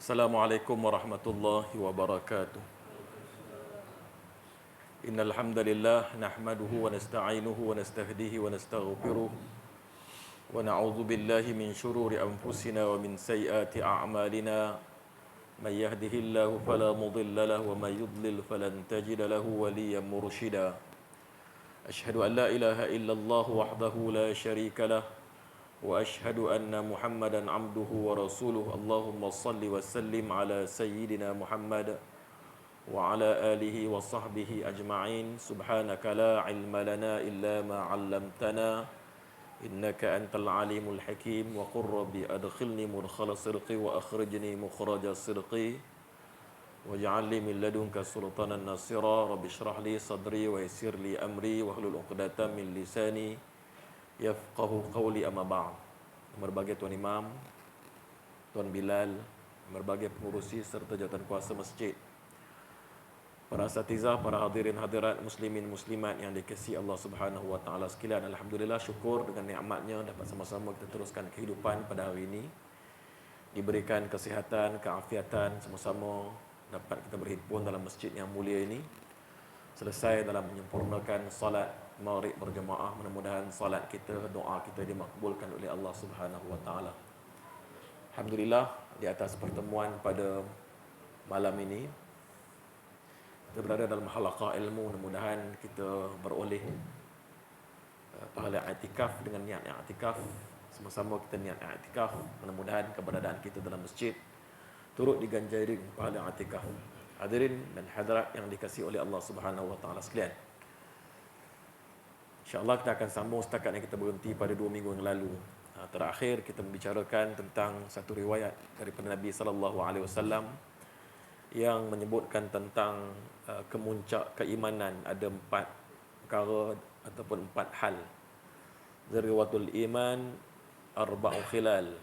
Assalamualaikum warahmatullahi wabarakatuh. Innal hamdalillah nahmaduhu wa nasta'inuhu wa nastahdihi wa nastaghfiruh wa na'udzu billahi min shururi anfusina wa min sayyiati a'malina. May yahdihillahu fala mudilla lahu wa may yudlil falan tajida lahu waliyyan murshida. Ashhadu an la ilaha illallah wahdahu la syarika lah wa ashhadu anna Muhammadan abduhu wa rasuluh. Allahumma salli wa sallim ala sayyidina Muhammad wa ala alihi wa sahbihi ajma'in. Subhanaka la ilma lana illa ma 'allamtana innaka antal alimul hakim. Wa qur rabbi adkhilni mudkhala sidqi wa akhrijni mukhraja sidqi waj'al li min ladunka sultanan nasira. Rabbi shrah li sadri wa yassir li amri wahlul 'uqdatam min lisani yafqahu qawli. Amma ba'd. Berbagai Tuan Imam, Tuan Bilal, berbagai pengurusi serta jawatan kuasa masjid, para asatizah, para hadirin hadirat, muslimin muslimat yang dikasihi Allah Subhanahu wa taala sekalian, alhamdulillah, syukur dengan nikmatnya dapat sama-sama kita teruskan kehidupan pada hari ini. Diberikan kesihatan, keafiatan, sama-sama dapat kita berhimpun dalam masjid yang mulia ini. Selesai dalam menyempurnakan salat maghrib berjemaah. Mudah-mudahan salat kita, doa kita dimakbulkan oleh Allah Subhanahu wa taala. Alhamdulillah, di atas pertemuan pada malam ini kita berada dalam halaqah ilmu. Mudah-mudahan kita beroleh pahala i'tikaf dengan niat i'tikaf. Sama-sama kita niat i'tikaf. Mudah-mudahan keberadaan kita dalam masjid turut diganjari pahala i'tikaf. Hadirin dan hadirat yang dikasihi oleh Allah Subhanahu wa taala sekalian, InsyaAllah kita akan sambung setakat yang kita berhenti pada 2 minggu yang lalu. Terakhir kita membicarakan tentang satu riwayat daripada Nabi sallallahu alaihi wasallam yang menyebutkan tentang kemuncak keimanan. Ada 4 perkara ataupun 4 hal. Zirwatul iman arba'u khilal.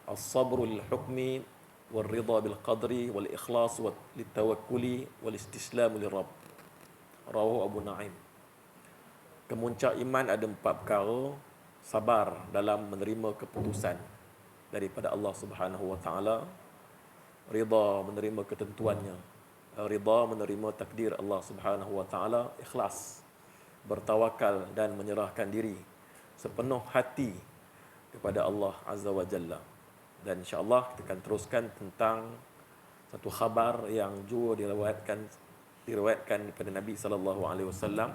As-sabru lil hukmi wal ridha bil qadri wal ikhlas lit tawakkuli wal istislam lir rabb. Rawahu Abu Nu'aim. Kemuncak iman ada 4 perkara. Sabar dalam menerima keputusan daripada Allah Subhanahu wa taala, ridha menerima ketentuannya, ridha menerima takdir Allah Subhanahu wa taala, ikhlas bertawakal dan menyerahkan diri sepenuh hati kepada Allah Azza wa Jalla. Dan insya-Allah kita akan teruskan tentang satu khabar yang juga diriwayatkan daripada Nabi sallallahu alaihi wasallam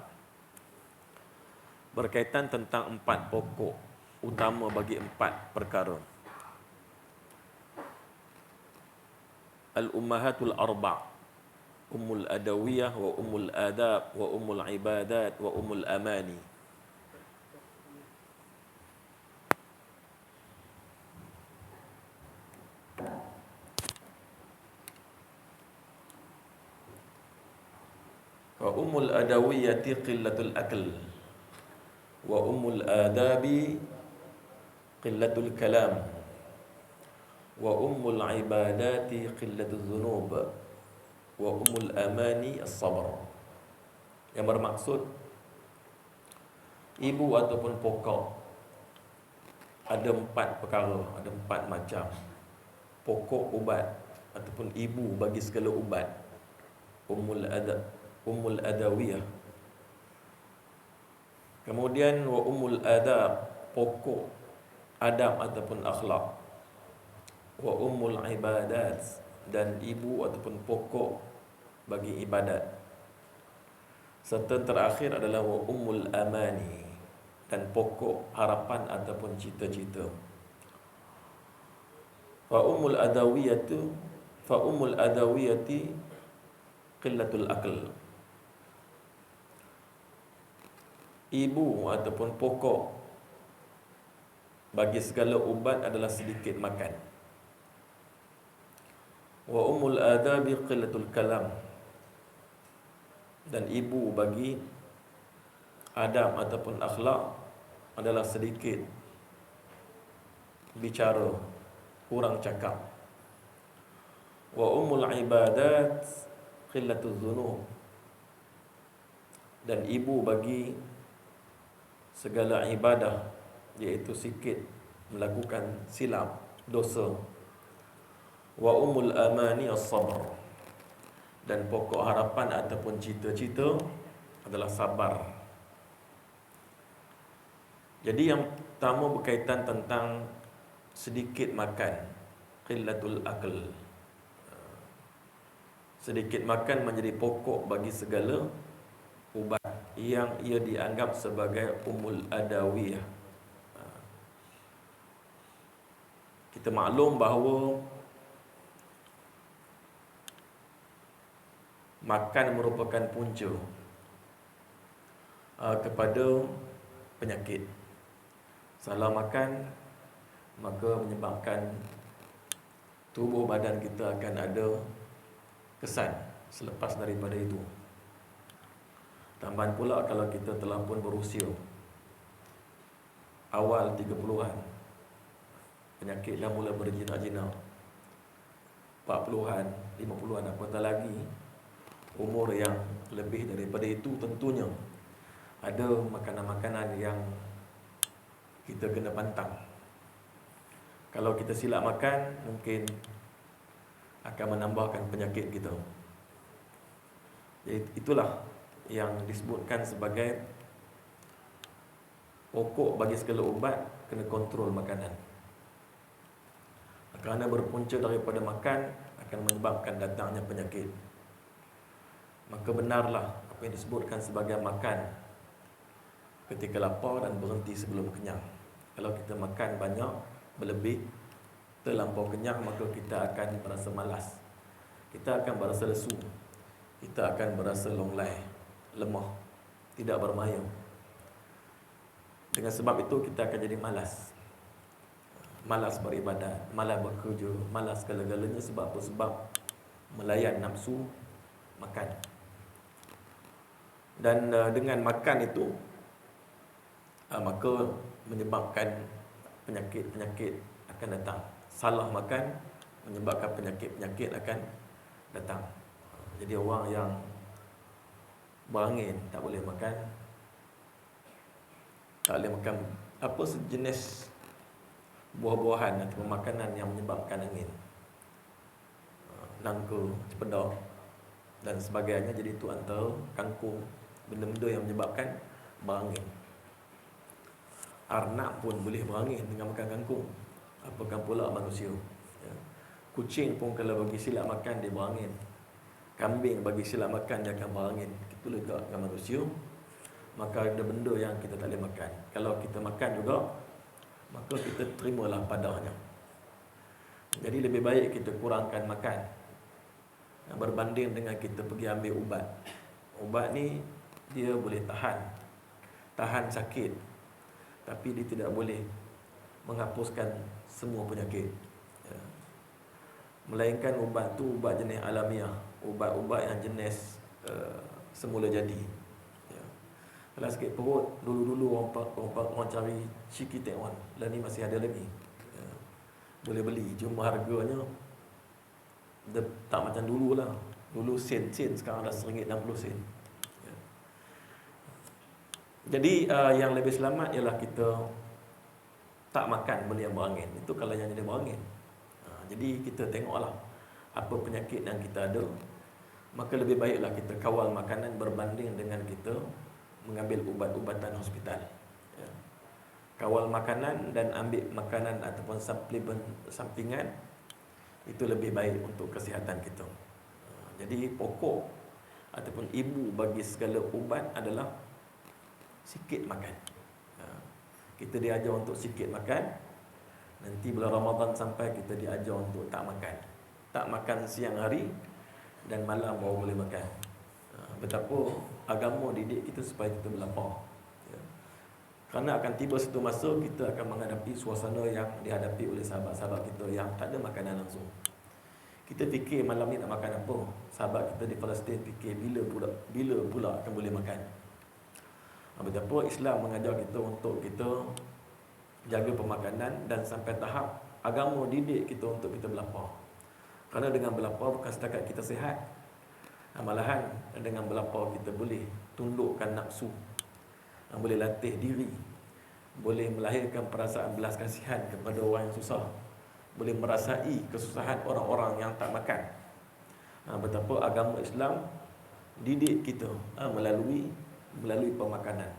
berkaitan tentang 4 pokok utama bagi 4 perkara. Al-ummahatul arba', ummul adawiyah wa ummul adab wa ummul ibadat wa ummul amani. Wa ummul adawiyati qillatul akl wa ummul adabi qillatul kalam wa ummul ibadati qillatul dhunub wa ummul amani as-sabr. Yang bermaksud ibu ataupun pokok ada 4 perkara, ada 4 macam. Pokok ubat ataupun ibu bagi segala ubat, ummul adawiyah. Kemudian wa ummul adab, pokok adab ataupun akhlak. Wa ummul ibadat, dan ibu ataupun pokok bagi ibadat. Serta terakhir adalah wa ummul amani, dan pokok harapan ataupun cita-cita. Fa ummul adawiyati qillatul akal. Ibu ataupun pokok bagi segala ubat adalah sedikit makan. Wa ummul adabi qillatul kalam, dan ibu bagi adab ataupun akhlak adalah sedikit bicara, kurang cakap. Wa ummul ibadat qillatul dhunub, dan ibu bagi segala ibadah iaitu sikit melakukan silap, dosa. Wa umul amani as-sabr. Dan pokok harapan ataupun cita-cita adalah sabar. Jadi yang pertama berkaitan tentang sedikit makan, qillatul akl. Sedikit makan menjadi pokok bagi segala ubat yang ia dianggap sebagai umul adawiyah. Kita maklum bahawa makan merupakan punca kepada penyakit. Salah makan maka menyebabkan tubuh badan kita akan ada kesan selepas daripada itu. Tambahan pula kalau kita telah pun berusia awal 30-an, penyakit dah mula berjinak-jinak, 40-an, 50-an, apatah lagi umur yang lebih daripada itu, tentunya ada makanan-makanan yang kita kena pantang. Kalau kita silap makan, mungkin akan menambahkan penyakit kita. Jadi itulah yang disebutkan sebagai pokok bagi segala ubat, kena kontrol makanan. Kerana berpunca daripada makan akan menyebabkan datangnya penyakit. Maka benarlah apa yang disebutkan sebagai makan ketika lapar dan berhenti sebelum kenyang. Kalau kita makan banyak, berlebih, terlampau kenyang, maka kita akan berasa malas, kita akan berasa lesu, kita akan berasa longlai, lemah, tidak bermaya. Dengan sebab itu kita akan jadi malas. Malas beribadat, malas bekerja, malas segala-galanya. Sebab apa? Sebab melayan nafsu makan. Dan dengan makan itu maka menyebabkan penyakit-penyakit akan datang. Salah makan menyebabkan penyakit-penyakit akan datang. Jadi orang yang berangin tak boleh makan, tak boleh makan apa sejenis buah-buahan atau makanan yang menyebabkan angin, nangka, cempedak dan sebagainya. Jadi itu antara kangkung, benda-benda yang menyebabkan berangin. Arnab pun boleh berangin dengan makan kangkung, apakah pula manusia, ya. Kucing pun kalau bagi silap makan dia berangin. Kambing bagi silap makan dia akan berangin. Itu juga dengan manusia. Maka ada benda yang kita tak boleh makan. Kalau kita makan juga, maka kita terimalah padanya. Jadi lebih baik kita kurangkan makan berbanding dengan kita pergi ambil ubat. Ubat ni dia boleh tahan sakit, tapi dia tidak boleh menghapuskan semua penyakit, ya. Melainkan ubat tu ubat jenis alamiah, ubat-ubat yang jenis semula jadi, ya. Kalau sakit perut, dulu-dulu orang cari Chikitek-1, dan ni masih ada lagi, ya. Boleh beli, cuma harganya dia tak macam dulu lah. Dulu sen, sekarang dah RM1.60. Ya. Jadi yang lebih selamat ialah kita tak makan benda yang berangin. Itu kalau yang jadi berangin. Jadi kita tengoklah apa penyakit yang kita ada, maka lebih baiklah kita kawal makanan berbanding dengan kita mengambil ubat-ubatan hospital, ya. Kawal makanan dan ambil makanan ataupun suplemen sampingan, itu lebih baik untuk kesihatan kita. Jadi pokok ataupun ibu bagi segala ubat adalah sikit makan. Kita diajar untuk sikit makan. Nanti bulan Ramadan sampai kita diajar untuk tak makan. Tak makan siang hari dan malam baru boleh makan. Betapa agama didik kita supaya kita berlapar, ya. Kerana akan tiba satu masa kita akan menghadapi suasana yang dihadapi oleh sahabat-sahabat kita yang tak ada makanan langsung. Kita fikir malam ni nak makan apa. Sahabat kita di Palestin fikir bila pula akan boleh makan. Betapa Islam mengajar kita untuk kita jaga pemakanan dan sampai tahap agama didik kita untuk kita berlapar. Kerana dengan berlapar bukan setakat kita sihat, malahan dengan berlapar kita boleh tundukkan nafsu, boleh latih diri, boleh melahirkan perasaan belas kasihan kepada orang yang susah, boleh merasai kesusahan orang-orang yang tak makan. Betapa agama Islam didik kita melalui pemakanan.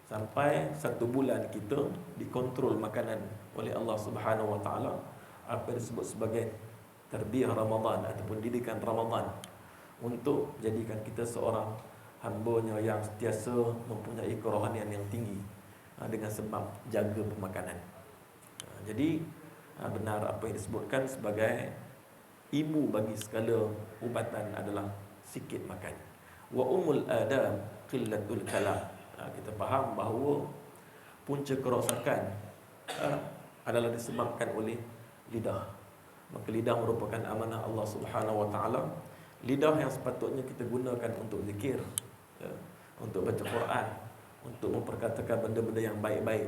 Sampai 1 bulan kita dikontrol makanan oleh Allah Subhanahu Wa Taala, apa yang disebut sebagai tarbiyah Ramadan ataupun didikan Ramadan, untuk jadikan kita seorang hamba-Nya yang sentiasa mempunyai kerohanian yang tinggi dengan sebab jaga pemakanan. Jadi benar apa yang disebutkan sebagai ibu bagi segala ubatan adalah sikit makan. Wa umul adab qillatul kalam. Kita faham bahawa punca kerosakan adalah disebabkan oleh lidah. Maka lidah merupakan amanah Allah Subhanahu Wa Taala. Lidah yang sepatutnya kita gunakan untuk zikir, untuk baca Quran, untuk memperkatakan benda-benda yang baik-baik.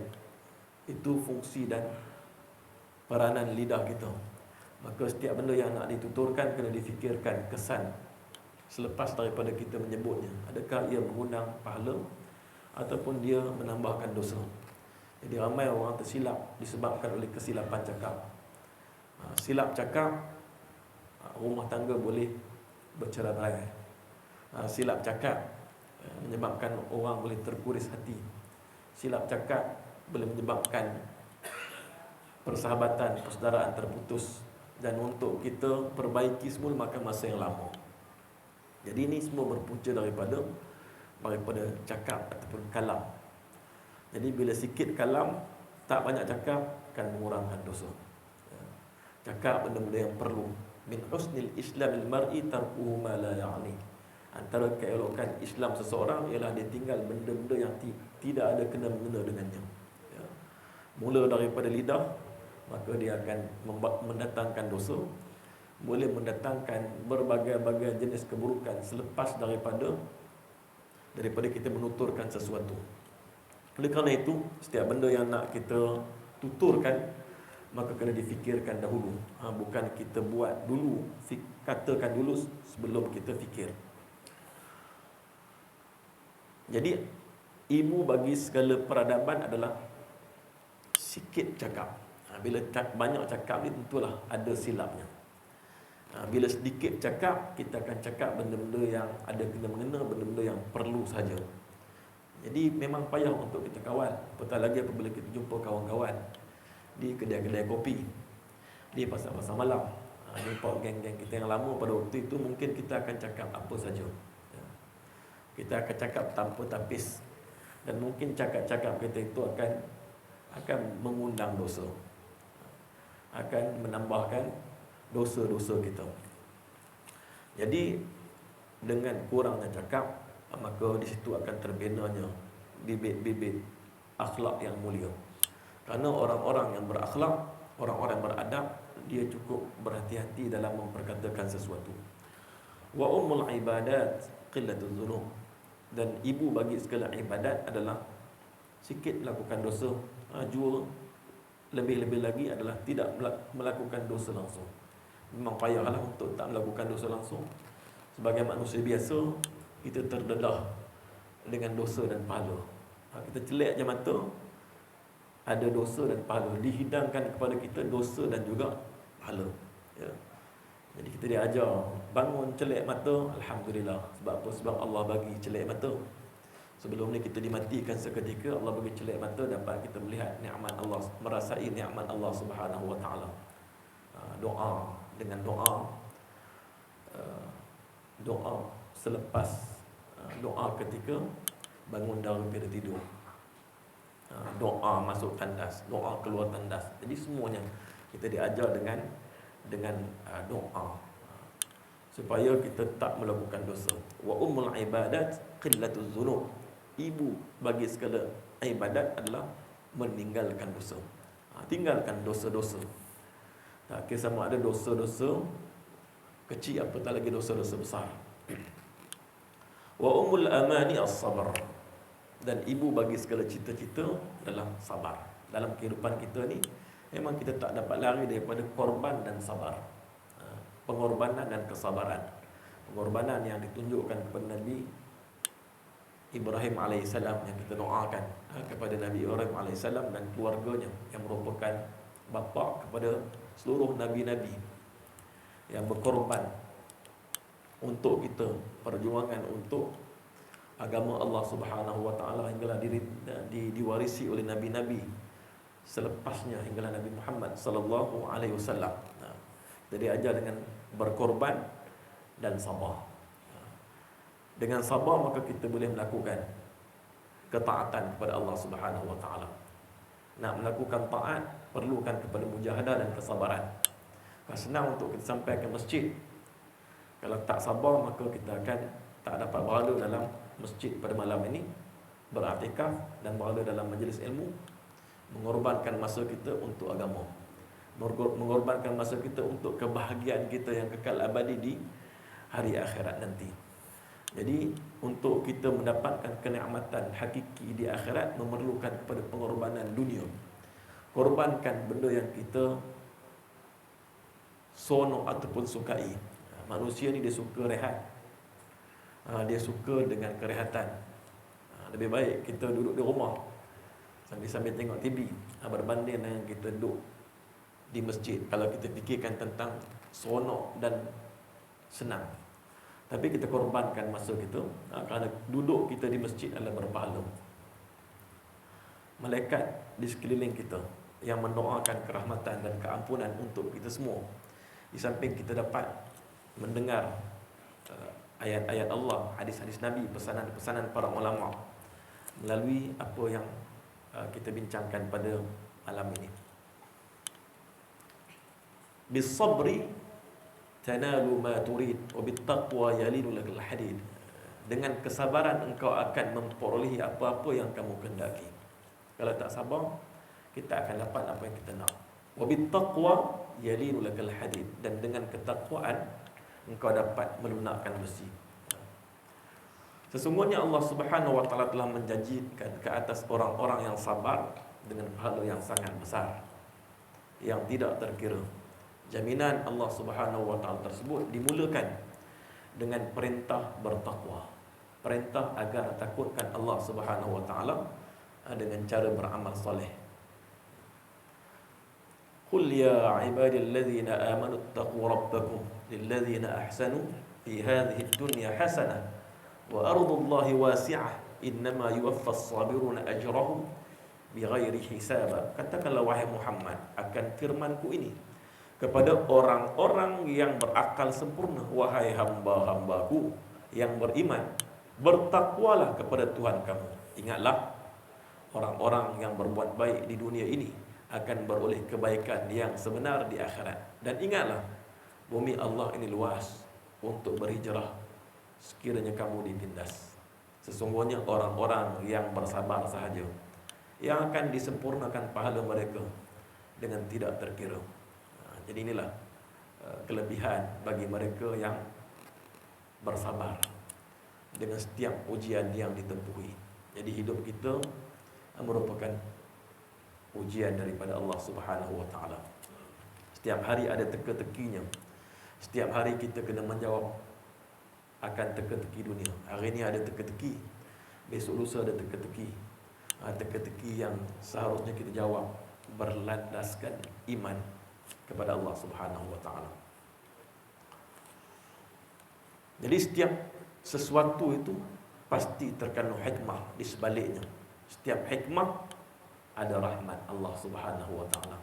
Itu fungsi dan peranan lidah kita. Maka setiap benda yang nak dituturkan kena difikirkan kesan selepas daripada kita menyebutnya. Adakah ia mengundang pahala ataupun dia menambahkan dosa. Jadi ramai orang tersilap disebabkan oleh kesilapan cakap. Silap cakap, rumah tangga boleh bercerai-berai. Silap cakap menyebabkan orang boleh terkuris hati. Silap cakap boleh menyebabkan persahabatan, persaudaraan terputus. Dan untuk kita perbaiki semua makan masa yang lama. Jadi ini semua berpunca daripada cakap ataupun kalam. Jadi bila sikit kalam, tak banyak cakap, akan mengurangkan dosa. Cakap benda-benda yang perlu. Min husnil islamil mar'i tarkuhu ma la ya'ni. Antara keelokan Islam seseorang ialah dia tinggal benda-benda yang tidak ada kena-mengena dengannya. Mula daripada lidah, maka dia akan mendatangkan dosa, boleh mendatangkan berbagai-bagai jenis keburukan selepas daripada kita menuturkan sesuatu. Oleh kerana itu, setiap benda yang nak kita tuturkan, maka kena difikirkan dahulu. Bukan kita buat dulu, katakan dulu sebelum kita fikir. Jadi, ibu bagi segala peradaban adalah sikit cakap. Bila banyak cakap ni tentulah ada silapnya. Bila sedikit cakap, kita akan cakap benda-benda yang ada kena-mengena, benda-benda yang perlu saja. Jadi memang payah untuk kita kawal. Apatah lagi apabila kita jumpa kawan-kawan di kedai-kedai kopi, di pasar-pasar malam, jumpa geng-geng kita yang lama pada waktu itu, mungkin kita akan cakap apa saja. Kita akan cakap tanpa tapis. Dan mungkin cakap-cakap kita itu akan mengundang dosa, akan menambahkan dosa-dosa kita. Jadi dengan kurangnya cakap, maka di situ akan terbinanya bibit-bibit akhlak yang mulia. Kerana orang-orang yang berakhlak, orang-orang yang beradab, dia cukup berhati-hati dalam memperkatakan sesuatu. Wa ummul ibadat qillatul dzunub. Dan ibu bagi segala ibadat adalah sikit melakukan dosa. Jua lebih-lebih lagi adalah tidak melakukan dosa langsung. Memang payahlah untuk tak melakukan dosa langsung. Sebagai manusia biasa, kita terdedah dengan dosa dan pahala. Kita celak je mata, ada dosa dan pahala. Dihidangkan kepada kita dosa dan juga pahala. Ya. Jadi kita diajar bangun celak mata, alhamdulillah. Sebab apa? Sebab Allah bagi celak mata. Sebelum ni kita dimatikan seketika, Allah bagi celak mata, dapat kita melihat nikmat Allah, merasai nikmat Allah Subhanahu Wa Taala. Doa dengan doa selepas doa ketika bangun daripada tidur, doa masuk tandas, doa keluar tandas. Jadi semuanya kita diajar dengan doa supaya kita tak melakukan dosa. Wa ummul ibadat qillatuz dzunub. Ibu bagi segala ibadat adalah meninggalkan dosa. Tinggalkan dosa-dosa. Tak kira sama ada dosa-dosa kecil apatah lagi dosa-dosa besar. Wa ummul amani as-sabr. Dan ibu bagi segala cita-cita adalah sabar. Dalam kehidupan kita ni memang kita tak dapat lari daripada korban dan sabar. Pengorbanan dan kesabaran. Pengorbanan yang ditunjukkan kepada Nabi Ibrahim AS yang kita doakan kepada Nabi Ibrahim AS dan keluarganya yang merupakan bapa kepada seluruh nabi-nabi yang berkorban untuk kita, perjuangan untuk agama Allah Subhanahu wa taala hinggalah diwarisi oleh nabi-nabi selepasnya hinggalah Nabi Muhammad sallallahu alaihi wasallam. Jadi ajar dengan berkorban dan sabar. Dengan sabar maka kita boleh melakukan ketaatan kepada Allah Subhanahu wa taala. Nak melakukan taat perlukan kepada mujahadah dan kesabaran. Bukan senang untuk kita sampai ke masjid. Kalau tak sabar maka kita akan tak dapat berada dalam masjid pada malam ini, beriktikaf dan berada dalam majlis ilmu, mengorbankan masa kita untuk agama, mengorbankan masa kita untuk kebahagiaan kita yang kekal abadi di hari akhirat nanti. Jadi untuk kita mendapatkan kenikmatan hakiki di akhirat memerlukan kepada pengorbanan dunia. Korbankan benda yang kita sonok ataupun sukai. Manusia ni dia suka rehat, dia suka dengan kerehatan. Lebih baik kita duduk di rumah sambil tengok TV berbanding dengan kita duduk di masjid. Kalau kita fikirkan tentang seronok dan senang, tapi kita korbankan masa kita, kerana duduk kita di masjid adalah berpahala. Malaikat di sekeliling kita yang mendoakan kerahmatan dan keampunan untuk kita semua. Di samping kita dapat mendengar ayat-ayat Allah, hadis-hadis Nabi, pesanan-pesanan para ulama melalui apa yang kita bincangkan pada malam ini. Bis-sabri tanalu ma turid wa bit-taqwa yalinu lakal hadid. Dengan kesabaran engkau akan memperolehi apa-apa yang kamu kehendaki. Kalau tak sabar, kita akan dapat apa yang kita nak. Wa bit-taqwa yalinu lakal hadid. Dan dengan ketakwaan engkau dapat melunakkan besi. Sesungguhnya Allah Subhanahu wa taala telah menjanjikan ke atas orang-orang yang sabar dengan pahala yang sangat besar yang tidak terkira. Jaminan Allah Subhanahu wa taala tersebut dimulakan dengan perintah bertakwa. Perintah agar takutkan Allah Subhanahu wa taala dengan cara beramal soleh. Qul ya ibadilladzina amanu taqu rabbakum lilladzina ahsanu fi hadhihi ad-dunya hasanah wa ardullahi wasi'ah innama yuwaffas sabiruna ajrahum bighairi hisab. Katakanlah wahai Muhammad akan firmanku ini kepada orang-orang yang berakal sempurna, wahai hamba-hambaku yang beriman, bertakwalah kepada Tuhan kamu. Ingatlah, orang-orang yang berbuat baik di dunia ini akan beroleh kebaikan yang sebenar di akhirat. Dan ingatlah, bumi Allah ini luas untuk berhijrah sekiranya kamu ditindas. Sesungguhnya orang-orang yang bersabar sahaja yang akan disempurnakan pahala mereka dengan tidak terkira. Jadi inilah kelebihan bagi mereka yang bersabar dengan setiap ujian yang ditempuhi. Jadi hidup kita merupakan ujian daripada Allah Subhanahu wa taala. Setiap hari ada teka-tekinya. Setiap hari kita kena menjawab akan teka-teki dunia. Hari ini ada teka-teki, besok lusa ada teka-teki. Teka-teki yang seharusnya kita jawab berlandaskan iman kepada Allah Subhanahu wa taala. Jadi setiap sesuatu itu pasti terkandung hikmah di sebaliknya. Setiap hikmah ada rahmat Allah Subhanahu wa taala.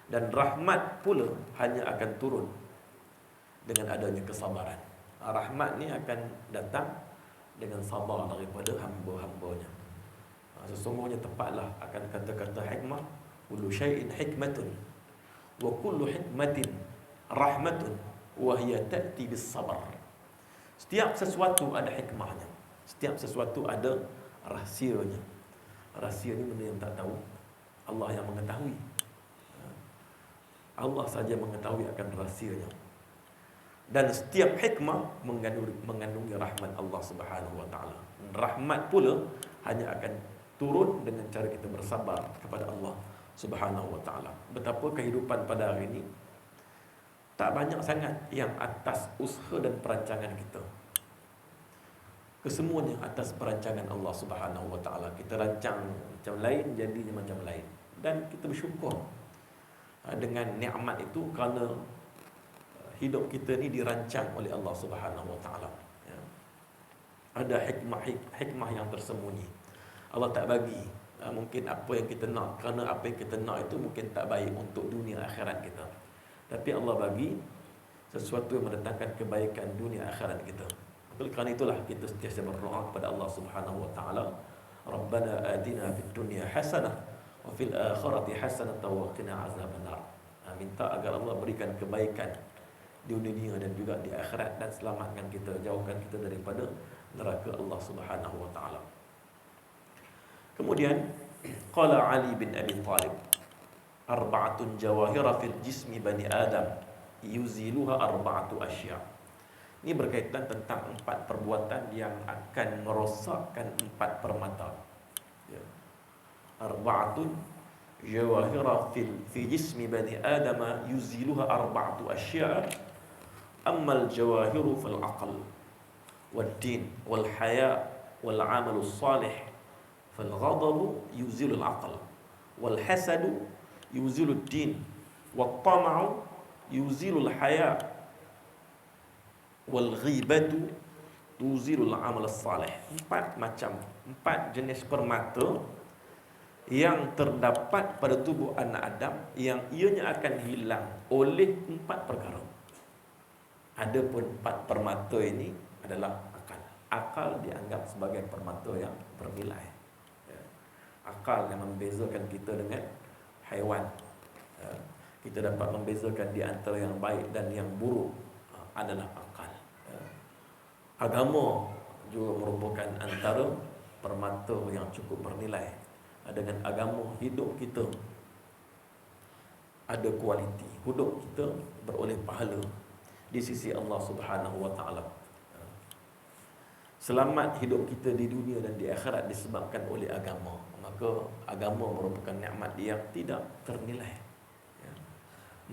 Dan rahmat pula hanya akan turun dengan adanya kesabaran. Rahmat ni akan datang dengan sabar daripada hamba-hambanya. Sesungguhnya tepatlah akan kata-kata hikmah, kullu syai'in hikmatun wa kullu hikmatin rahmatun wa hiya ta'ti bis sabar. Setiap sesuatu ada hikmahnya. Setiap sesuatu ada rahsianya. Rahsia ni benda yang tak tahu, Allah yang mengetahui. Allah saja mengetahui akan rahsianya. Dan setiap hikmah mengandungi rahmat Allah Subhanahu wa taala. Rahmat pula hanya akan turun dengan cara kita bersabar kepada Allah Subhanahu wa taala. Betapa kehidupan pada hari ini tak banyak sangat yang atas usaha dan perancangan kita. Kesemuanya atas perancangan Allah Subhanahu wa taala. Kita rancang macam lain, jadinya macam lain. Dan kita bersyukur dengan nikmat itu kerana hidup kita ni dirancang oleh Allah Subhanahu Wa Taala. Ya. Ada hikmah yang tersembunyi. Allah tak bagi mungkin apa yang kita nak, kerana apa yang kita nak itu mungkin tak baik untuk dunia akhirat kita. Tapi Allah bagi sesuatu yang mendatangkan kebaikan dunia akhirat kita. Kerana itulah kita sentiasa berdoa kepada Allah Subhanahu Wa Taala, Rabbana atina fid dunya hasanah wa fil akhirati hasanah wa qina azabannar. Minta agar Allah berikan kebaikan di dunia dan juga di akhirat, dan selamatkan kita, jauhkan kita daripada neraka Allah Subhanahu Wa Taala. Kemudian qala Ali bin Abi Thalib, arba'atun jawahira fil jismi bani Adam yuziluha arba'atu asya'. Ini berkaitan tentang 4 perbuatan yang akan merosakkan 4 permata. Ya. Arba'atun jawahira fi jismi bani Adam yuziluha arba'atu asya'. Ammal jawahiru fil aql wad din wal haya wal amal salih fal ghadabu yuzilul aql wal hasadu yuzilud din wat tama'u yuzilul haya wal ghibatu tuzilul amal salih. 4 jenis permata yang terdapat pada tubuh anak Adam, yang ianya akan hilang oleh 4 perkara. Adapun 4 permata ini adalah akal. Akal dianggap sebagai permata yang bernilai. Ya. Akal yang membezakan kita dengan haiwan. Ya. Kita dapat membezakan di antara yang baik dan yang buruk adalah akal. Ya. Agama juga merupakan antara permata yang cukup bernilai. Dengan agama hidup kita ada kualiti, hidup kita beroleh pahala di sisi Allah Subhanahu Wa Taala. Selamat hidup kita di dunia dan di akhirat disebabkan oleh agama. Maka agama merupakan nikmat yang tidak ternilai.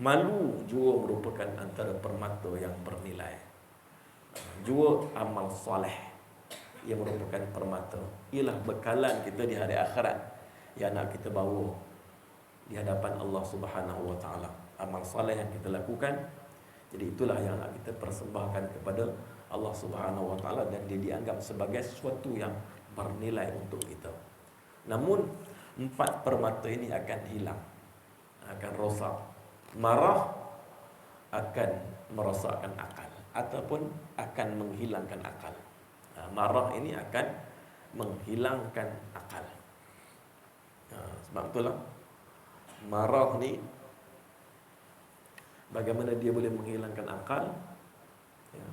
Malu juga merupakan antara permata yang bernilai. Juga amal soleh yang merupakan permata. Ialah bekalan kita di hari akhirat yang nak kita bawa di hadapan Allah Subhanahu Wa Taala. Amal soleh yang kita lakukan, jadi itulah yang nak kita persembahkan kepada Allah Subhanahu Wa Taala, dan dia dianggap sebagai sesuatu yang bernilai untuk kita. Namun 4 permata ini akan hilang, akan rosak. Marah akan merosakkan akal ataupun akan menghilangkan akal. Marah ini akan menghilangkan akal. Sebab itulah marah ni, bagaimana dia boleh menghilangkan akal? Ya.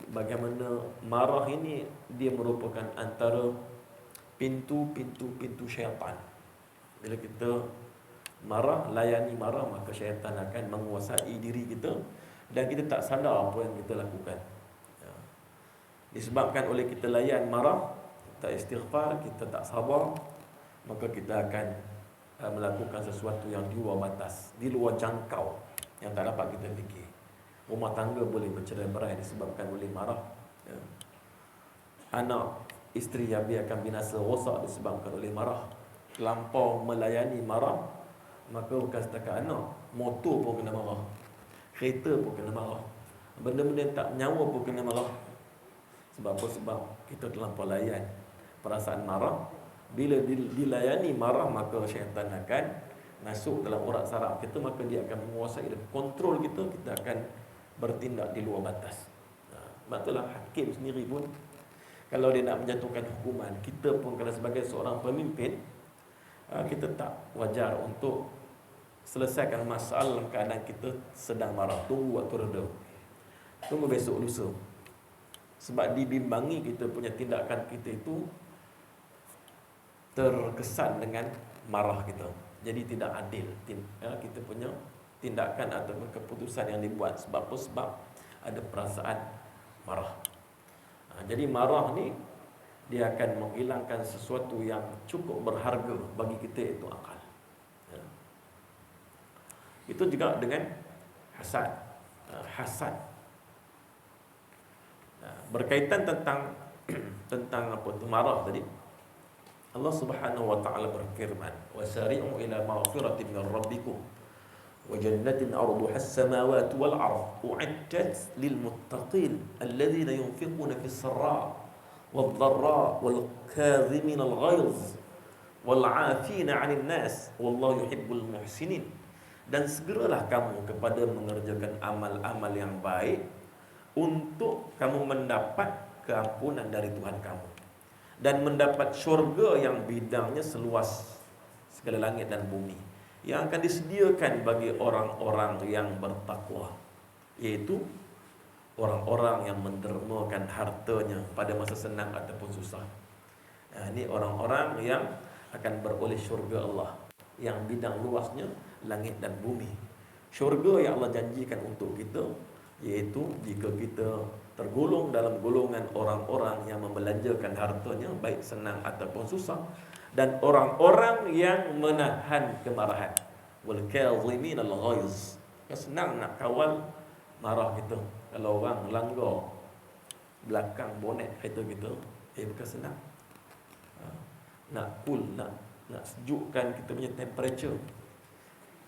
Bagaimana marah ini dia merupakan antara pintu syaitan. Bila kita marah, layani marah, maka syaitan akan menguasai diri kita dan kita tak sadar apa yang kita lakukan. Ya. Disebabkan oleh kita layan marah, kita istighfar, kita tak sabar, maka kita akan melakukan sesuatu yang di luar batas, di luar jangkau, yang tak dapat kita fikir. Rumah tangga boleh bercerai-berai disebabkan oleh marah. Ya. Anak, isteri yang akan binasa, rosak disebabkan oleh marah. Terlampau melayani marah, maka bukan setakat anak, motor pun kena marah, kereta pun kena marah, benda-benda yang tak nyawa pun kena marah. Sebab apa? Sebab kita terlampau layan perasaan marah. Bila dilayani marah, maka syaitan akan masuk dalam urat saraf kita, maka dia akan menguasai dan kontrol kita, kita akan bertindak di luar batas. Sebab itulah hakim sendiri pun, kalau dia nak menjatuhkan hukuman, kita pun kalau sebagai seorang pemimpin, kita tak wajar untuk selesaikan masalah dalam keadaan kita sedang marah. Tunggu waktu reda, tunggu besok lusa. Sebab dibimbangi kita punya tindakan kita itu terkesan dengan marah kita, jadi tidak adil kita punya tindakan ataupun keputusan yang dibuat. Sebab apa? Sebab ada perasaan marah. Jadi marah ni dia akan menghilangkan sesuatu yang cukup berharga bagi kita, iaitu akal. Itu juga dengan hasad. Berkaitan tentang apa tu marah tadi, Allah Subhanahu Wa Taala berfirman, "Wasari'u ila maghfiratin min rabbikum Wa jannatin 'arduha as-samawati wal 'ardh u'iddat lil muttaqin alladhina yunfiquna fis sarra' wal dharra' wal kadhimin al ghaiz wal 'afina 'anil nas wallahu yuhibbul muhsinin. Dan segeralah kamu kepada mengerjakan amal-amal yang baik untuk kamu mendapat keampunan dari Tuhan kamu dan mendapat syurga yang bidangnya seluas segala langit dan bumi, yang akan disediakan bagi orang-orang yang bertakwa, yaitu orang-orang yang mendermakan hartanya pada masa senang ataupun susah. Ini orang-orang yang akan beroleh syurga Allah yang bidang luasnya langit dan bumi. Syurga yang Allah janjikan untuk kita, yaitu jika kita tergolong dalam golongan orang-orang yang membelanjakan hartanya baik senang ataupun susah, dan orang-orang yang menahan kemarahan. Wal kadhimin al ghaiz. Senang nak kawal marah kita. Kalau orang langgar belakang bonet kereta kita, bukan senang. Nak cool, nak sejukkan kita punya temperature.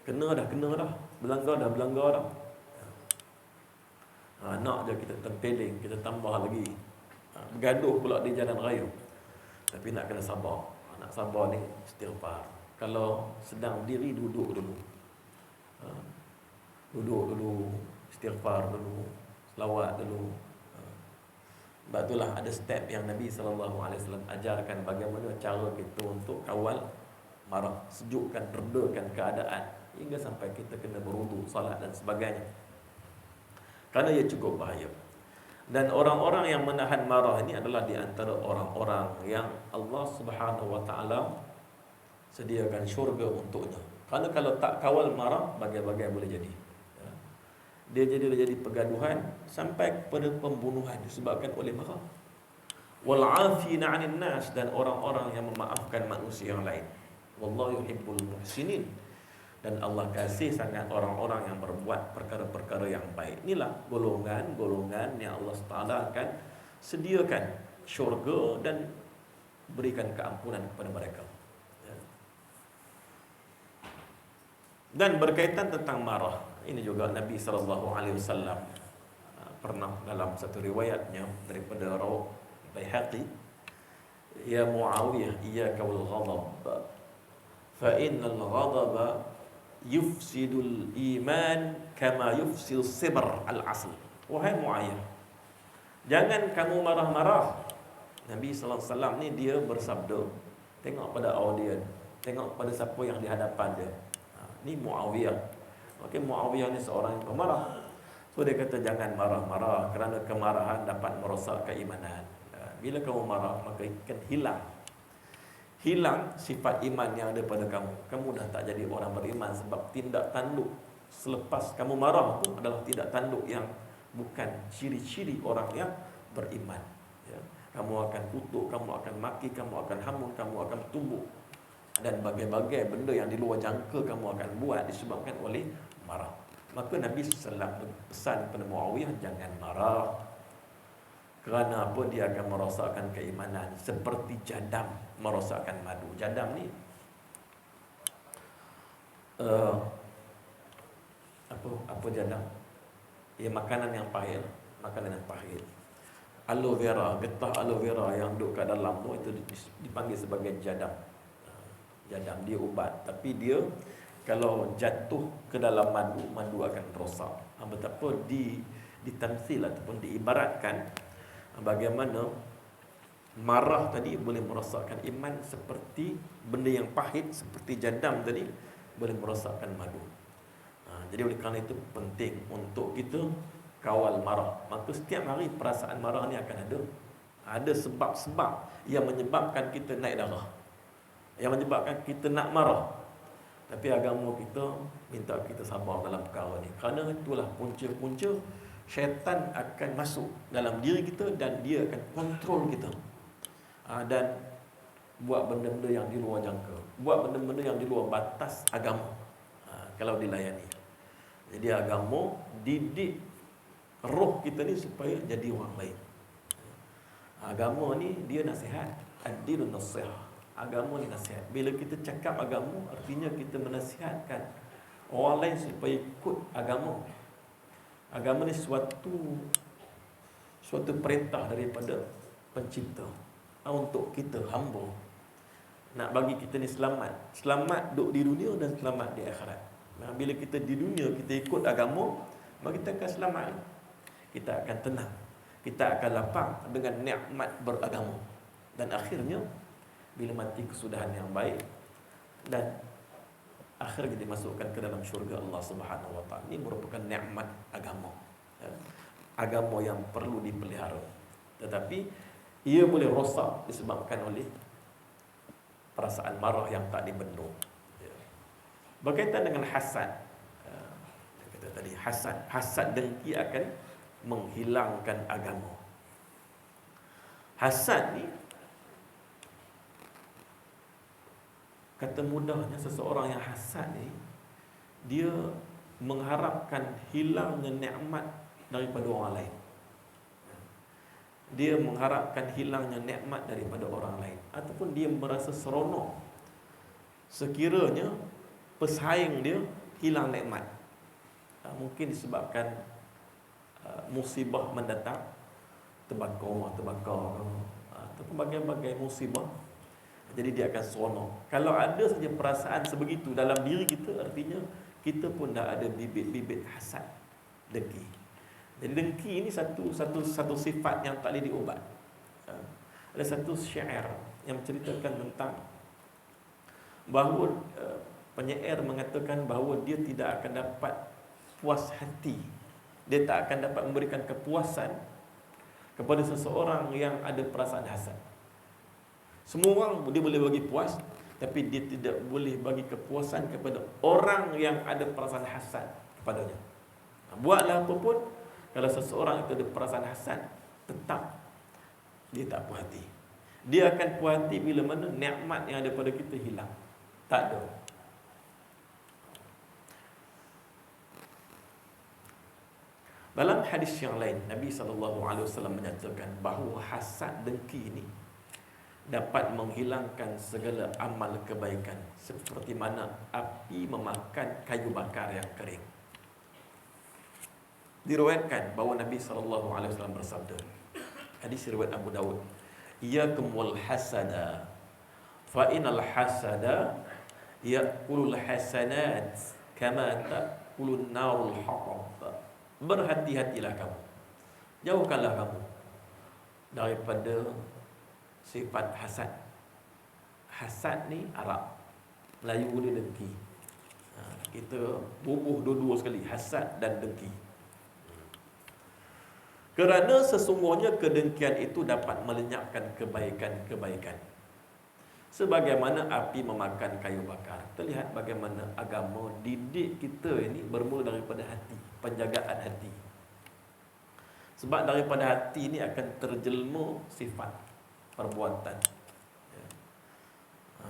Kena dah, belanggar dah. Nak je kita tempeling, kita tambah lagi. Bergaduh pula di jalan raya. Tapi nak kena sabar. Nak sabar ni istighfar. Kalau sedang diri, duduk dulu. Duduk dulu, istighfar dulu, selawat dulu. Sebab itulah ada step yang Nabi SAW ajarkan bagaimana cara kita untuk kawal marah, sejukkan, redakan keadaan hingga sampai kita kena berwudu, salat dan sebagainya. Kerana ia cukup bahaya. Dan orang-orang yang menahan marah ini adalah di antara orang-orang yang Allah Subhanahu wa taala sediakan syurga untuknya. Kerana kalau tak kawal marah, bagai-bagai boleh jadi. Dia jadi pergaduhan sampai kepada pembunuhan disebabkan oleh marah. Wal 'afina 'anil nas, dan orang-orang yang memaafkan manusia yang lain. Wallahu yuhibbul muhsinin. Dan Allah kasih sangat orang-orang yang berbuat perkara-perkara yang baik. Inilah golongan-golongan yang Allah Taala akan sediakan syurga dan berikan keampunan kepada mereka. Dan berkaitan tentang marah, ini juga Nabi SAW pernah dalam satu riwayatnya daripada Rawah Baihaqi, ya Muawiyah, iyyaka wal ghadab fa innal ghadaba yufsidul iman kama yufsil sibr al asl. Wahai Muawiyah, jangan kamu marah-marah. Nabi SAW ni dia bersabda, tengok pada audiens, tengok pada siapa yang di hadapan dia. Ni Muawiyah. Okey, Muawiyah ni seorang yang pemarah. So dia kata jangan marah-marah, kerana kemarahan dapat merosak keimanan. Bila kamu marah, maka akan hilang sifat iman yang ada pada kamu. Kamu dah tak jadi orang beriman, sebab tindak tanduk selepas kamu marah itu adalah tindak tanduk yang bukan ciri-ciri orang yang beriman. Kamu akan kutuk, kamu akan maki, kamu akan hamun, kamu akan tumbuk, dan bagai-bagai benda yang di luar jangka kamu akan buat disebabkan oleh marah. Maka Nabi SAW pesan kepada Muawiyah, jangan marah. Kerana apa? Dia akan merosakkan keimanan, seperti jadam merosakkan madu. Jadam ni apa jadam? Makanan yang pahit. Aloe vera, getah aloe vera yang duduk kat dalam tu, itu dipanggil sebagai jadam. Jadam dia ubat, tapi dia kalau jatuh ke dalam madu akan rosak. Betapa ditamsil ataupun diibaratkan bagaimana marah tadi boleh merosakkan iman, seperti benda yang pahit seperti jadam tadi boleh merosakkan madu. Jadi oleh kerana itu penting untuk kita kawal marah. Maka setiap hari perasaan marah ni akan ada sebab-sebab yang menyebabkan kita naik darah, yang menyebabkan kita nak marah. Tapi agama kita minta kita sabar dalam perkara ni. Kerana itulah punca-punca syaitan akan masuk dalam diri kita dan dia akan kontrol kita. Dan buat benda-benda yang di luar jangka, buat benda-benda yang di luar batas agama kalau dilayani. Jadi agama didik roh kita ni supaya jadi orang baik. Agama ni dia nasihat, ad-dinun nasihah. Agama ni nasihat. Bila kita cakap agama, artinya kita menasihatkan orang lain supaya ikut agama. Agama ni suatu perintah daripada pencipta untuk kita hamba, nak bagi kita ni selamat duduk di dunia dan selamat di akhirat. Bila kita di dunia kita ikut agama, maka kita akan selamat, kita akan tenang, kita akan lapang dengan nikmat beragama, dan akhirnya bila mati kesudahan yang baik dan akhirnya dimasukkan ke dalam syurga Allah Subhanahu wa taala. Ini merupakan nikmat agama, agama yang perlu dipelihara, tetapi ia boleh rosak disebabkan oleh perasaan marah yang tak dibendung. Berkaitan dengan hasad, kata tadi hasad dengki akan menghilangkan agama. Hasad ni, kata mudahnya, seseorang yang hasad ni dia mengharapkan hilangnya nikmat daripada orang lain. Dia mengharapkan hilangnya nikmat daripada orang lain, ataupun dia merasa seronok sekiranya pesaing dia hilang nikmat. Mungkin disebabkan musibah mendatang, terbakar ataupun bagai-bagai musibah, jadi dia akan seronok. Kalau ada saja perasaan sebegitu dalam diri kita, artinya kita pun dah ada bibit-bibit hasad, dengki. Jadi dengki ini satu sifat yang tak boleh diubat. Ada satu syair yang menceritakan tentang bahawa penyair mengatakan bahawa dia tidak akan dapat puas hati, dia tak akan dapat memberikan kepuasan kepada seseorang yang ada perasaan hasad. Semua orang dia boleh bagi puas, tapi dia tidak boleh bagi kepuasan kepada orang yang ada perasaan hasad kepadanya. Buatlah apa pun, kalau seseorang itu ada perasaan hasad, tetap dia tak puas hati. Dia akan puas hati bila mana nikmat yang ada pada kita hilang. Tak ada. Dalam hadis yang lain, Nabi SAW menyatakan bahawa hasad dengki ini dapat menghilangkan segala amal kebaikan, seperti mana api memakan kayu bakar yang kering. Diriwayatkan bahawa Nabi SAW bersabda, hadis riwayat Abu Dawud, "Iyyakum wal hasada, fa innal hasada ya'kulul hasanat kama ta'kulun narul hatab." Berhati-hatilah kamu, jauhkanlah kamu daripada sifat hasad. Hasad ni Arab, Melayu dia dengki. Kita bubuh dua-dua sekali, hasad dan dengki. Kerana sesungguhnya kedengkian itu dapat melenyapkan kebaikan-kebaikan, sebagaimana api memakan kayu bakar. Kita lihat bagaimana agama didik kita ini bermula daripada hati, penjagaan hati. Sebab daripada hati ini akan terjelma sifat perbuatan.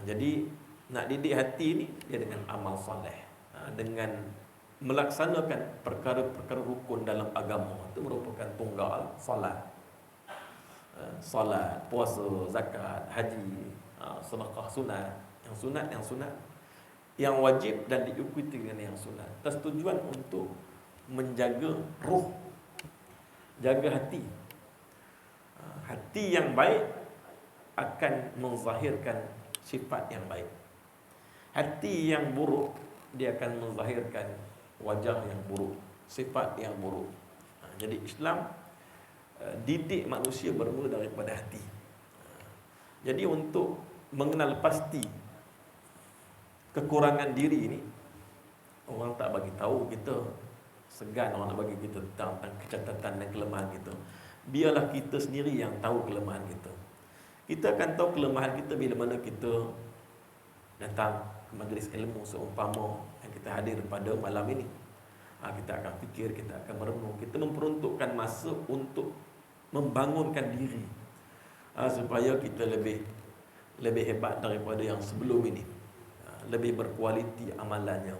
Jadi nak didik hati ini dia dengan amal soleh, dengan melaksanakan perkara-perkara rukun dalam agama. Itu merupakan tunggal solat, puasa, zakat, haji, sedekah sunat, yang sunat, yang wajib dan diikuti dengan yang sunat. Atas tujuan untuk menjaga ruh, jaga hati. Hati yang baik akan menzahirkan sifat yang baik. Hati yang buruk dia akan menzahirkan wajah yang buruk, sifat yang buruk. Jadi Islam didik manusia bermula daripada hati. Jadi untuk mengenal pasti kekurangan diri ini, orang tak bagi tahu kita, segan orang nak bagi kita tentang kecacatan dan kelemahan kita. Biarlah kita sendiri yang tahu kelemahan kita. Kita akan tahu kelemahan kita bila mana kita datang ke majlis ilmu seumpama yang kita hadir pada malam ini. Kita akan fikir, kita akan merenung, kita memperuntukkan masa untuk membangunkan diri, supaya kita lebih hebat daripada yang sebelum ini, lebih berkualiti amalannya.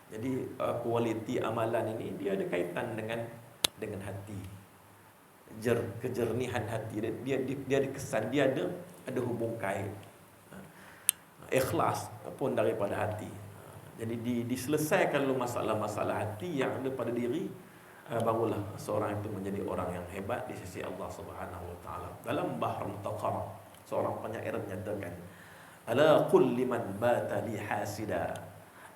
Jadi kualiti amalan ini dia ada kaitan dengan hati, kejernihan hati. Dia ada kesan, dia ada hubung kait. Ikhlas pun daripada hati. Jadi diselesaikan dulu masalah-masalah hati yang ada pada diri, barulah seorang itu menjadi orang yang hebat di sisi Allah Subhanahu wa taala. Dalam Bahr Mutaqarrab, seorang penyair menyatakan, ala qul liman bata li hasida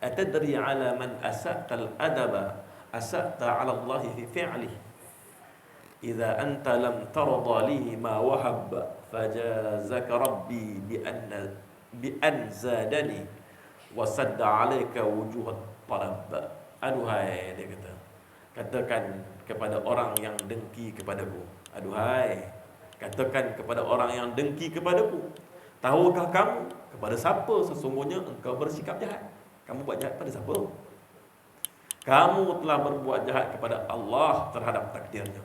atadri ala man asaqta al adaba asaqta ala Allah fi fi'lihi idza anta lam tarda li ma wahab fajazaka rabbi bi an zadani wasadda alaika wujuhat talab. Aduhai, dia kata, katakan kepada orang yang dengki kepadaku, aduhai, katakan kepada orang yang dengki kepadaku, tahukah kamu kepada siapa sesungguhnya engkau bersikap jahat? Kamu buat jahat pada siapa? Kamu telah berbuat jahat kepada Allah terhadap takdirnya.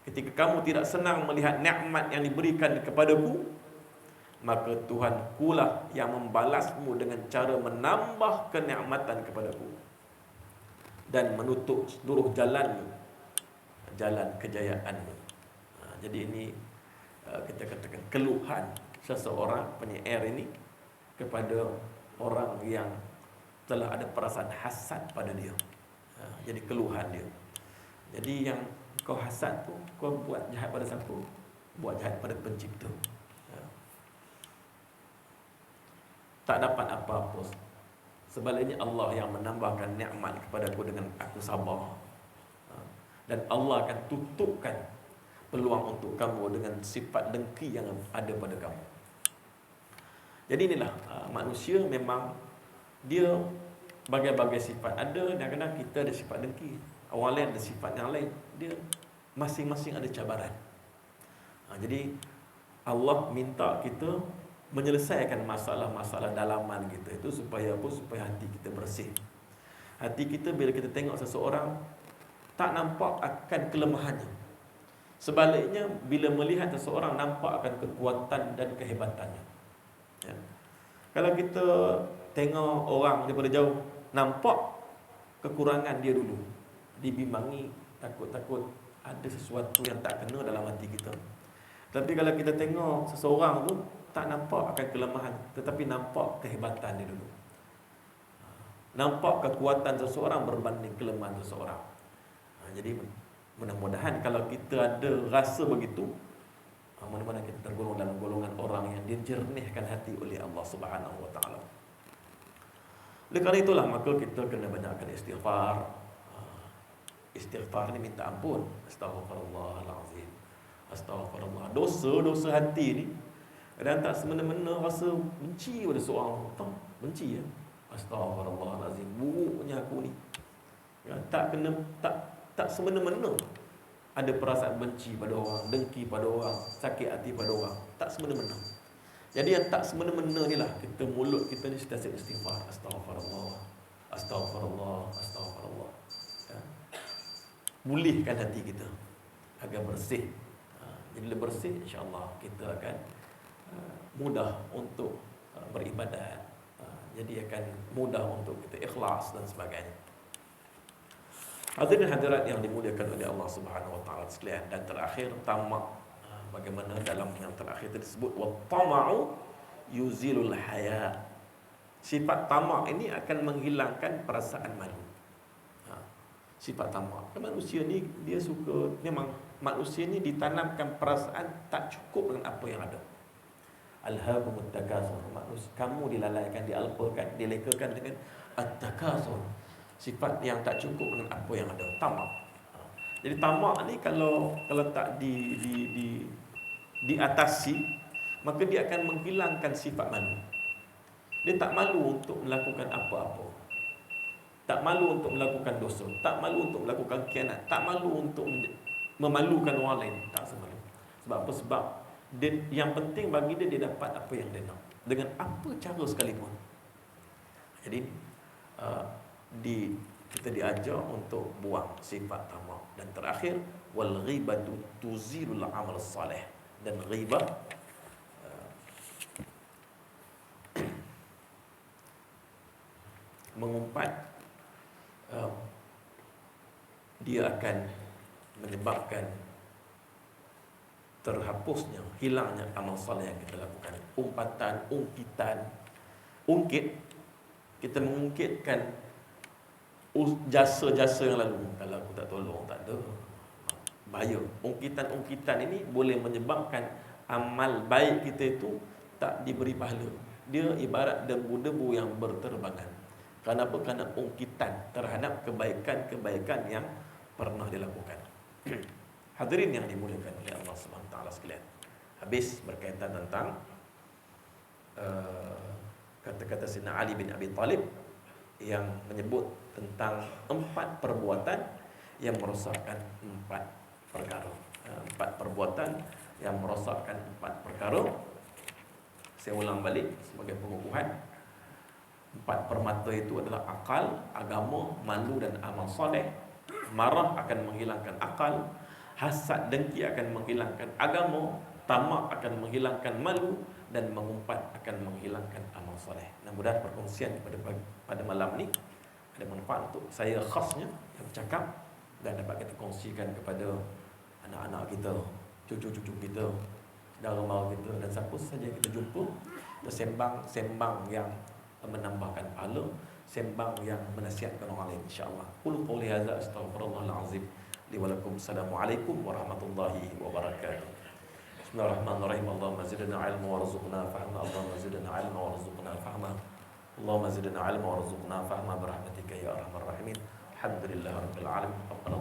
Ketika kamu tidak senang melihat nikmat yang diberikan kepadaku, maka Tuhanku lah yang membalasmu dengan cara menambah kenikmatan kepadaku dan menutup seluruh jalanmu, jalan kejayaanmu. Jadi ini kita katakan keluhan seseorang penyair ini kepada orang yang telah ada perasaan hasad pada dia. Jadi keluhan dia. Jadi yang kau hasad tu, kau buat jahat pada siapa? Buat jahat pada pencipta. Tak dapat apa-apa. Sebaliknya Allah yang menambahkan nikmat kepadaku dengan aku sabar. Dan Allah akan tutupkan peluang untuk kamu dengan sifat dengki yang ada pada kamu. Jadi inilah manusia memang dia bagai-bagai sifat. Ada kadang-kadang kita ada sifat dengki, orang lain ada sifat yang lain. Dia masing-masing ada cabaran. Jadi Allah minta kita menyelesaikan masalah-masalah dalaman kita itu supaya apa? Supaya hati kita bersih. Hati kita bila kita tengok seseorang tak nampak akan kelemahannya. Sebaliknya bila melihat seseorang nampak akan kekuatan dan kehebatannya. Ya. Kalau kita tengok orang daripada jauh, nampak kekurangan dia dulu, dibimbangi, takut-takut ada sesuatu yang tak kena dalam hati kita. Tapi kalau kita tengok seseorang tu, tak nampak akan kelemahan, tetapi nampak kehebatan dia dulu. Nampak kekuatan seseorang berbanding kelemahan seseorang. Jadi mudah-mudahan kalau kita ada rasa begitu, mudah-mudahan kita tergolong dalam golongan orang yang dijernihkan hati oleh Allah Subhanahu wa taala. Oleh kerana itulah maka kita kena banyakkan istighfar. Istighfar ni minta ampun. Astaghfirullahalazim. Astaghfirullah. Dosa-dosa hati ni kadang tak semena-mena rasa benci pada seorang. Benci ya. Astaghfirullahalazim. Buruknya aku ni. Ya, tak semena-mena ada perasaan benci pada orang, dengki pada orang, sakit hati pada orang. Tak semena-mena. Jadi yang tak semena-mena ni lah kita, mulut kita ni sentiasa istighfar. Astaghfirullah. Astaghfirullah. Astaghfirullah. Ya. Pulihkan hati kita agar bersih. Jadi bila bersih, insya-Allah kita akan mudah untuk beribadat. Jadi akan mudah untuk kita ikhlas dan sebagainya. Hadirin hadirat yang dimuliakan oleh Allah Subhanahu wa taala sekalian, dan terakhir tamak. Bagaimana dalam yang terakhir itu disebut wa tama'u yuzilul haya. Sifat tamak ini akan menghilangkan perasaan malu. Sifat tamak. Manusia ni dia suka, memang manusia ni ditanamkan perasaan tak cukup dengan apa yang ada. Alhaakumut takatsur. Manusia kamu dilalaikan, dialpakan, dilekakan dengan at-takatsur. Sifat yang tak cukup dengan apa yang ada, tamak. Jadi tamak ni kalau tak diatasi, maka dia akan menghilangkan sifat malu. Dia tak malu untuk melakukan apa-apa. Tak malu untuk melakukan dosa, tak malu untuk melakukan khianat, tak malu untuk memalukan orang lain, tak semalu. Sebab apa? Sebab dia, yang penting bagi dia, dia dapat apa yang dia nak dengan apa cara sekalipun. Jadi kita diajar untuk buang sifat tamak. Dan terakhir, wal ghibatu tuzilul amal salih. Dan ghibah mengumpat, dia akan menyebabkan terhapusnya, hilangnya amal saleh yang kita lakukan. Umpatan, ungkit kita mengungkitkan jasa-jasa yang lalu. Kalau aku tak tolong, tak ada, bahaya. Ungkitan-ungkitan ini boleh menyebabkan amal baik kita itu tak diberi pahala. Dia ibarat debu-debu yang berterbangan. Kenapa? Kerana ungkitan terhadap kebaikan-kebaikan yang pernah dilakukan. Hadirin yang dimuliakan oleh Allah Subhanahu Wa Taala sekalian. Habis berkaitan tentang kata-kata Sayyidina Ali bin Abi Talib yang menyebut tentang 4 perbuatan yang merosakkan 4 perkara. 4 perbuatan yang merosakkan 4 perkara. Saya ulang balik sebagai pengukuhan. 4 permata itu adalah akal, agama, malu dan amal soleh. Marah akan menghilangkan akal, hasad dengki akan menghilangkan agama, tamak akan menghilangkan malu, dan mengumpat akan menghilangkan amal soleh. Mudah-mudahan perkongsian pada malam ni ada manfaat untuk saya khasnya yang bercakap, dan dapat kita kongsikan kepada anak-anak kita, cucu-cucu kita, saudara mara kita, dan siapa saja kita jumpa. Sembang yang menambahkan pahala, sembang yang menasihatkan orang lain, insya-Allah. Qul qouli hadza astaghfirullahal azim li wa lakum. Assalamualaikum warahmatullahi wabarakatuh. Bismillahirrahmanirrahim. Allahumma zidna ilma warzuqna fahma. Allahumma zidna ilma warzuqna fahma. Allahumma zidna ilma warzuqna fahma bi rahmatika ya arhamar rahimin. Alhamdulillahirabbil alamin. Rabbana